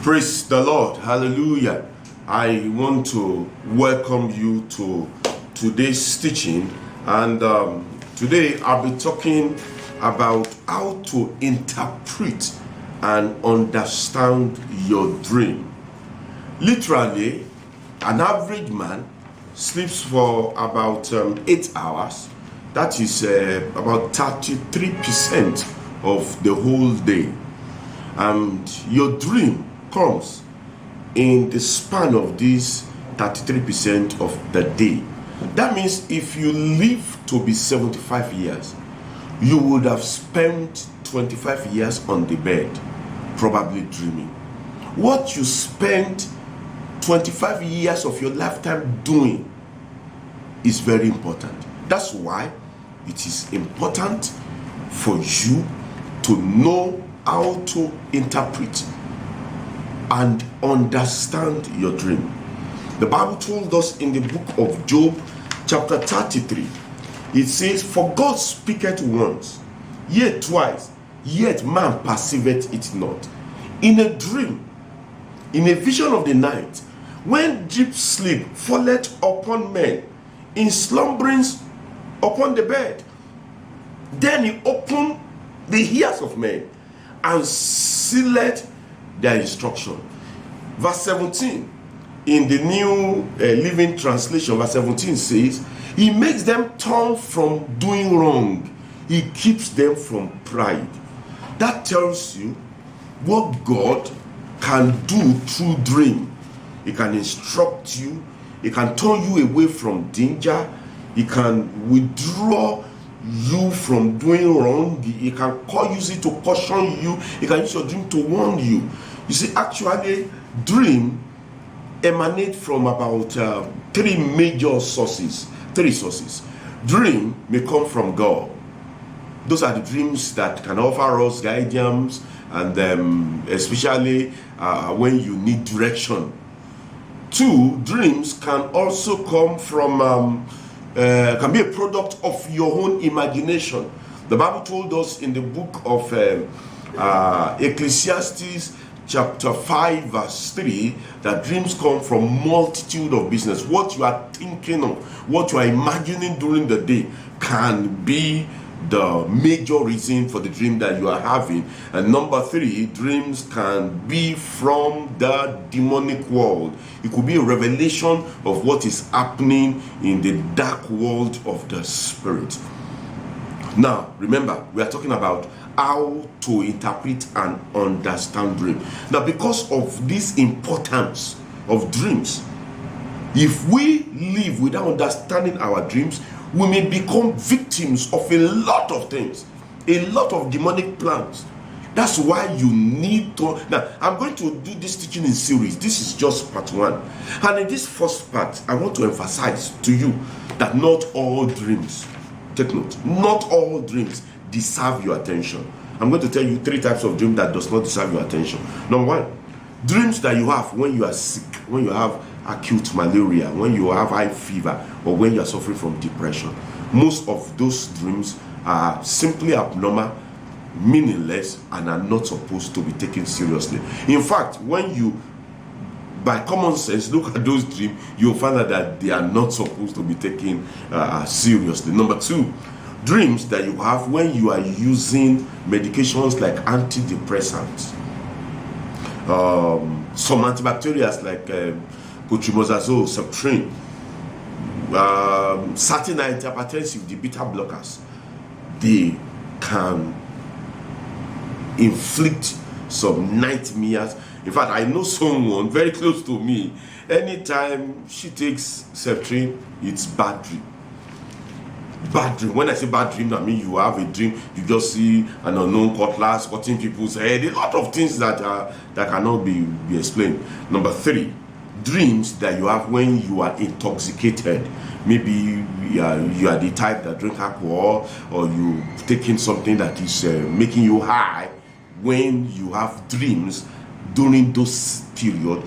Praise the Lord. Hallelujah. I want to welcome you to today's teaching. And today I'll be talking about how to interpret and understand your dream. Literally, an average man sleeps for about 8 hours. That is about 33% of the whole day. And your dream comes in the span of this 33% of the day. That means if you live to be 75 years, you would have spent 25 years on the bed, probably dreaming. What you spent 25 years of your lifetime doing is very important. That's why it is important for you to know how to interpret and understand your dream. The Bible told us in the book of Job, chapter 33, it says, "For God speaketh once, yet twice, yet man perceiveth it not. In a dream, in a vision of the night, when deep sleep falleth upon men, in slumberings upon the bed, then he opened the ears of men, and sealed their instruction." Verse 17 in the New Living Translation, verse 17 says, "He makes them turn from doing wrong. He keeps them from pride." That tells you what God can do through dream. He can instruct you. He can turn you away from danger. He can withdraw you from doing wrong. He can use it to caution you. He can use your dream to warn you. You see, actually, dream emanate from about three major sources. Three sources. Dream may come from God. Those are the dreams that can offer us guidance, and especially when you need direction. Two, dreams can also come from can be a product of your own imagination. The Bible told us in the book of Ecclesiastes chapter 5 verse 3 that dreams come from multitude of business. What you are thinking of, what you are imagining during the day can be the major reason for the dream that you are having. And number three, dreams can be from the demonic world. It could be a revelation of what is happening in the dark world of the spirit. Now, remember, we are talking about how to interpret and understand dreams. Now, because of this importance of dreams, if we live without understanding our dreams, we may become victims of a lot of things, a lot of demonic plans. That's why you need to. Now, I'm going to do this teaching in series. This is just part one. And in this first part, I want to emphasize to you that not all dreams, take note, not all dreams deserve your attention. I'm going to tell you three types of dreams that does not deserve your attention. Number one, dreams that you have when you are sick, when you have acute malaria, when you have high fever, or when you are suffering from depression. Most of those dreams are simply abnormal, meaningless, and are not supposed to be taken seriously. In fact, when you, by common sense, look at those dreams, you'll find out that they are not supposed to be taken seriously. Number two, dreams that you have when you are using medications like antidepressants, some antibacterials like cotrimazole, Septrin, certain antihypertensive, the beta blockers, they can inflict some nightmares. In fact, I know someone very close to me, anytime she takes Septrin, it's bad dream. Bad dream. When I say bad dream, I mean you have a dream, you just see an unknown cutlass cutting people's head, a lot of things that cannot be explained. Number three, dreams that you have when you are intoxicated. Maybe you are the type that drink alcohol, or you taking something that is making you high. When you have dreams during those period,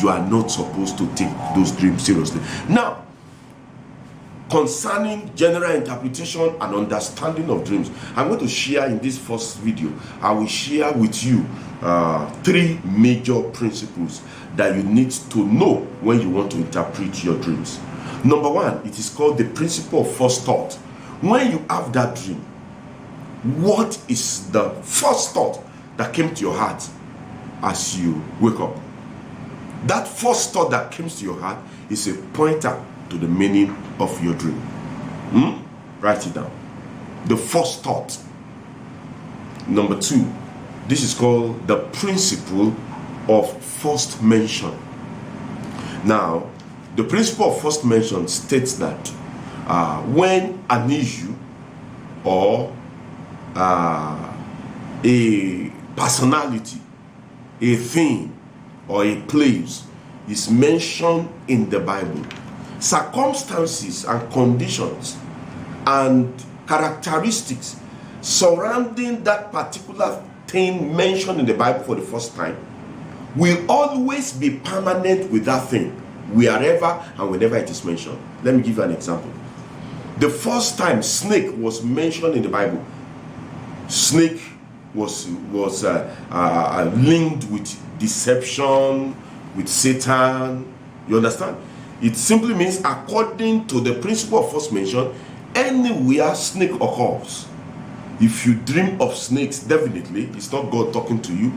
you are not supposed to take those dreams seriously. Now, concerning general interpretation and understanding of dreams. I'm going to share in this first video, I will share with you 3 major principles that you need to know when you want to interpret your dreams. Number 1, it is called the principle of first thought. When you have that dream, what is the first thought that came to your heart as you wake up? That first thought that comes to your heart is a pointer to the meaning of your dream. Write it down. The first thought. Number 2, this is called the principle of first mention. Now, the principle of first mention states that when an issue or a personality, a thing, or a place is mentioned in the Bible, circumstances and conditions and characteristics surrounding that particular thing mentioned in the Bible for the first time will always be permanent with that thing, wherever and whenever it is mentioned. Let me give you an example. The first time snake was mentioned in the Bible, snake was linked with deception, with Satan. You understand? It simply means, according to the principle of first mention, anywhere snake occurs, if you dream of snakes, definitely it's not God talking to you.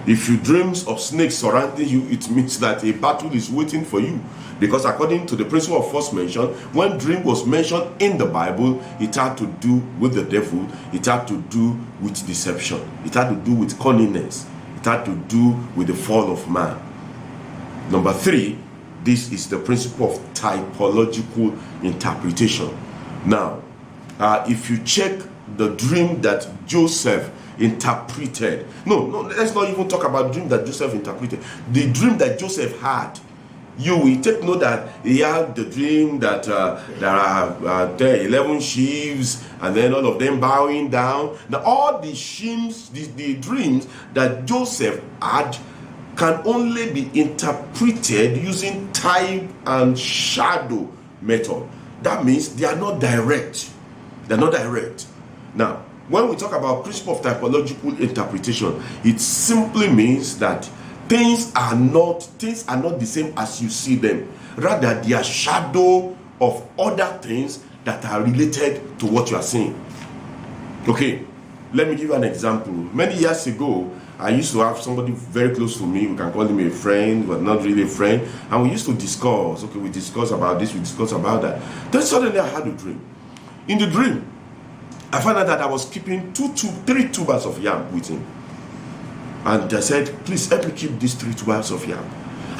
If you dream of snakes surrounding you, it means that a battle is waiting for you. Because according to the principle of first mention, when dream was mentioned in the Bible, it had to do with the devil, it had to do with deception, it had to do with cunningness, it had to do with the fall of man. Number 3, this is the principle of typological interpretation. Now, if you check the dream that Joseph interpreted, no, let's not even talk about the dream that Joseph interpreted. The dream that Joseph had, you will take note that he had the dream that there are 11 sheaves, and then all of them bowing down. Now, all the sheaves, the dreams that Joseph had, can only be interpreted using type and shadow method. That means they are not direct. They're not direct. Now, when we talk about principle of typological interpretation, it simply means that things are not the same as you see them. Rather, they are shadow of other things that are related to what you are seeing. Okay, let me give you an example. Many years ago, I used to have somebody very close to me. We can call him a friend, but not really a friend. And we used to discuss. Okay, we discuss about this, we discuss about that. Then suddenly I had a dream. In the dream, I found out that I was keeping 3 tubers of yam with him. And I said, please help me keep these 3 tubers of yam.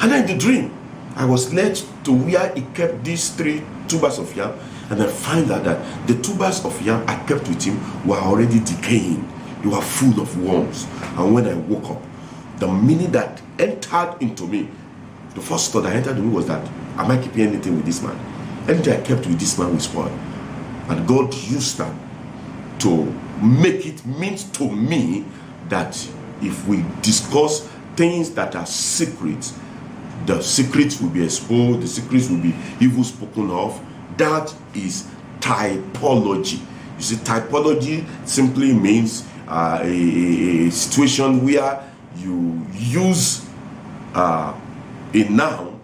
And then in the dream, I was led to where he kept these 3 tubers of yam. And I find out that the tubers of yam I kept with him were already decaying. They were full of worms. And when I woke up, the meaning that entered into me, the first thought that entered into me was that, am I keeping anything with this man? Anything I kept with this man will spoil. And God used that to make it mean to me that if we discuss things that are secrets, the secrets will be exposed, the secrets will be evil spoken of. That is typology. You see, typology simply means a situation where you use a noun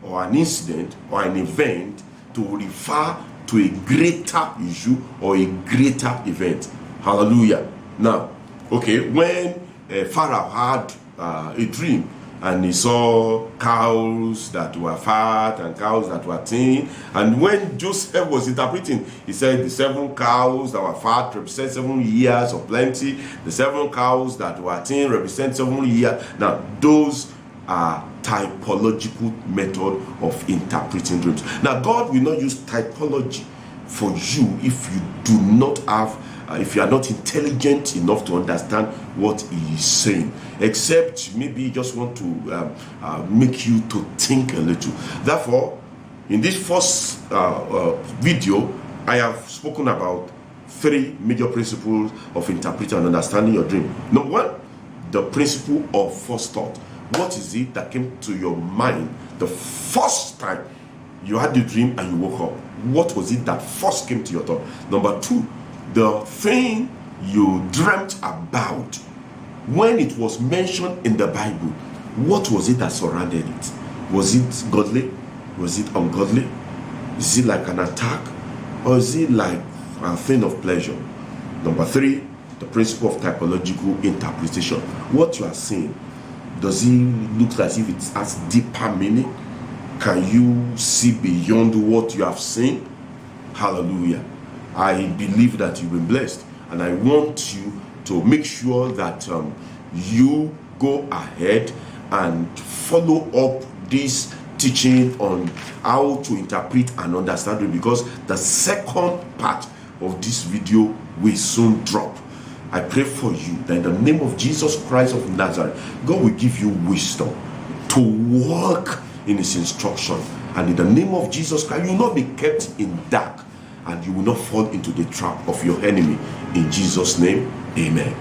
or an incident or an event to refer to a greater issue or a greater event. Hallelujah. Now, okay, when Pharaoh had a dream and he saw cows that were fat and cows that were thin, and when Joseph was interpreting, he said the 7 cows that were fat represent 7 years of plenty, the 7 cows that were thin represent 7 years. Now, those are typological method of interpreting dreams. Now, God will not use typology for you if you do not have if you are not intelligent enough to understand what he is saying, except maybe he just want to make you to think a little. Therefore, in this first video, I have spoken about 3 major principles of interpreting and understanding your dream. Number 1, the principle of first thought. What is it that came to your mind the first time You had the dream and you woke up. What was it that first came to your thought? Number two, the thing you dreamt about, when it was mentioned in the Bible, what was it that surrounded it? Was it godly? Was it ungodly? Is it like an attack? Or is it like a thing of pleasure? Number three, the principle of typological interpretation. What you are seeing, does it look as if it has deeper meaning? Can you see beyond what you have seen? Hallelujah. I believe that you've been blessed, and I want you to make sure that you go ahead and follow up this teaching on how to interpret and understand it, because the second part of this video will soon drop. I pray for you that in the name of Jesus Christ of Nazareth, God will give you wisdom to walk in his instruction, and in the name of Jesus Christ, you will not be kept in dark, and you will not fall into the trap of your enemy. In Jesus' name, amen.